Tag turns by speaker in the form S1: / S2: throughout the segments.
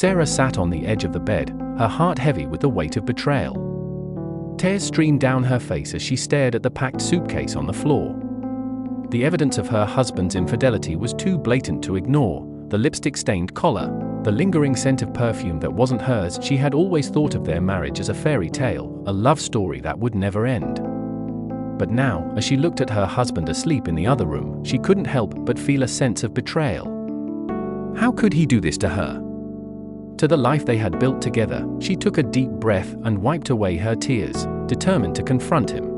S1: Sarah sat on the edge of the bed, her heart heavy with the weight of betrayal. Tears streamed down her face as she stared at the packed suitcase on the floor. The evidence of her husband's infidelity was too blatant to ignore: the lipstick-stained collar, the lingering scent of perfume that wasn't hers. She had always thought of their marriage as a fairy tale, a love story that would never end. But now, as she looked at her husband asleep in the other room, she couldn't help but feel a sense of betrayal. How could he do this to her? To the life they had built together, she took a deep breath and wiped away her tears, determined to confront him.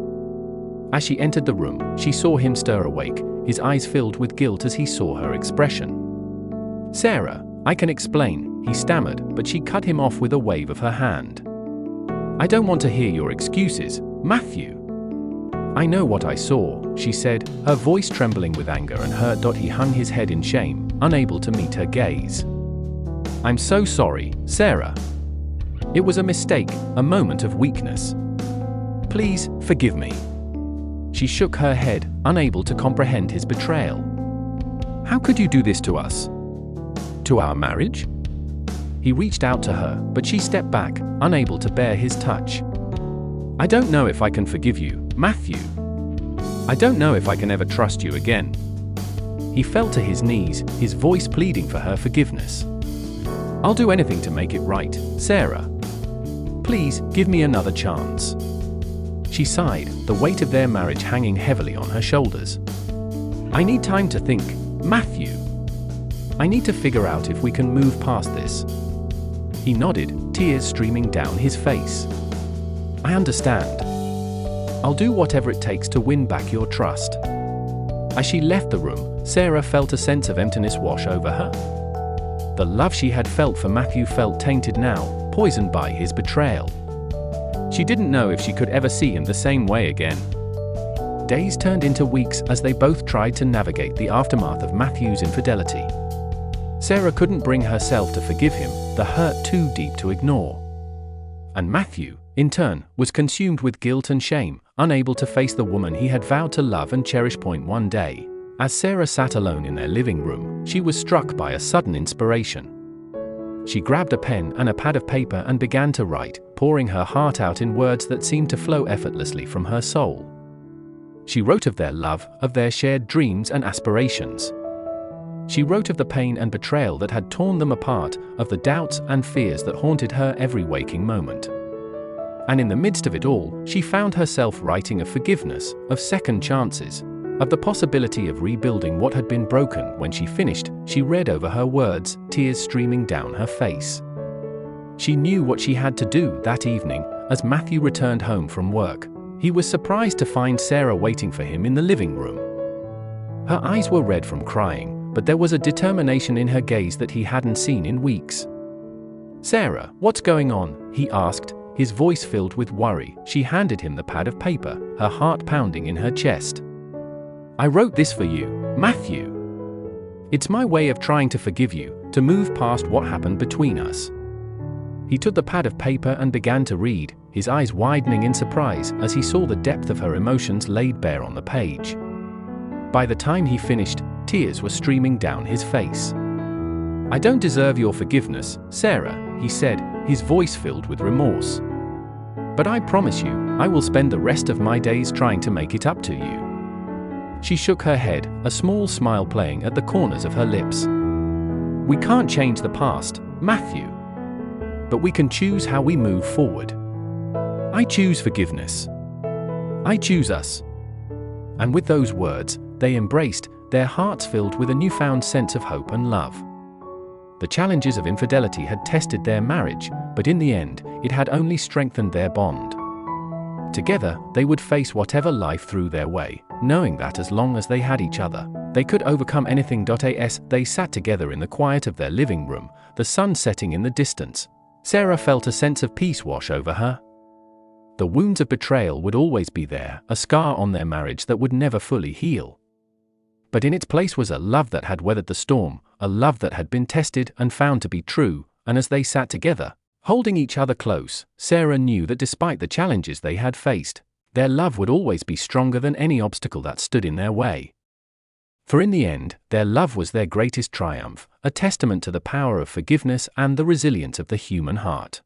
S1: As she entered the room, she saw him stir awake, his eyes filled with guilt as he saw her expression. "Sarah, I can explain," he stammered, but she cut him off with a wave of her hand. "I don't want to hear your excuses, Mathew." "I know what I saw," she said, her voice trembling with anger and hurt. He hung his head in shame, unable to meet her gaze. "I'm so sorry, Sarah. It was a mistake, a moment of weakness. Please, forgive me." She shook her head, unable to comprehend his betrayal. "How could you do this to us? To our marriage?" He reached out to her, but she stepped back, unable to bear his touch. "I don't know if I can forgive you, Mathew. I don't know if I can ever trust you again." He fell to his knees, his voice pleading for her forgiveness. "I'll do anything to make it right, Sarah. Please, give me another chance." She sighed, the weight of their marriage hanging heavily on her shoulders. "I need time to think, Mathew. I need to figure out if we can move past this." He nodded, tears streaming down his face. "I understand. I'll do whatever it takes to win back your trust." As she left the room, Sarah felt a sense of emptiness wash over her. The love she had felt for Mathew felt tainted now, poisoned by his betrayal. She didn't know if she could ever see him the same way again. Days turned into weeks as they both tried to navigate the aftermath of Mathew's infidelity. Sarah couldn't bring herself to forgive him, the hurt too deep to ignore. And Mathew, in turn, was consumed with guilt and shame, unable to face the woman he had vowed to love and cherish. One day, as Sarah sat alone in their living room, she was struck by a sudden inspiration. She grabbed a pen and a pad of paper and began to write, pouring her heart out in words that seemed to flow effortlessly from her soul. She wrote of their love, of their shared dreams and aspirations. She wrote of the pain and betrayal that had torn them apart, of the doubts and fears that haunted her every waking moment. And in the midst of it all, she found herself writing of forgiveness, of second chances, of the possibility of rebuilding what had been broken. When she finished, she read over her words, tears streaming down her face. She knew what she had to do that evening. As Mathew returned home from work, he was surprised to find Sarah waiting for him in the living room. Her eyes were red from crying, but there was a determination in her gaze that he hadn't seen in weeks. "Sarah, what's going on?" he asked, his voice filled with worry. She handed him the pad of paper, her heart pounding in her chest. "I wrote this for you, Mathew. It's my way of trying to forgive you, to move past what happened between us." He took the pad of paper and began to read, his eyes widening in surprise as he saw the depth of her emotions laid bare on the page. By the time he finished, tears were streaming down his face. "I don't deserve your forgiveness, Sarah," he said, his voice filled with remorse. "But I promise you, I will spend the rest of my days trying to make it up to you." She shook her head, a small smile playing at the corners of her lips. "We can't change the past, Mathew. But we can choose how we move forward. I choose forgiveness. I choose us." And with those words, they embraced, their hearts filled with a newfound sense of hope and love. The challenges of infidelity had tested their marriage, but in the end, it had only strengthened their bond. Together, they would face whatever life threw their way, knowing that as long as they had each other, they could overcome anything. As they sat together in the quiet of their living room, the sun setting in the distance, Sarah felt a sense of peace wash over her. The wounds of betrayal would always be there, a scar on their marriage that would never fully heal. But in its place was a love that had weathered the storm, a love that had been tested and found to be true. And as they sat together, holding each other close, Sarah knew that despite the challenges they had faced, their love would always be stronger than any obstacle that stood in their way. For in the end, their love was their greatest triumph, a testament to the power of forgiveness and the resilience of the human heart.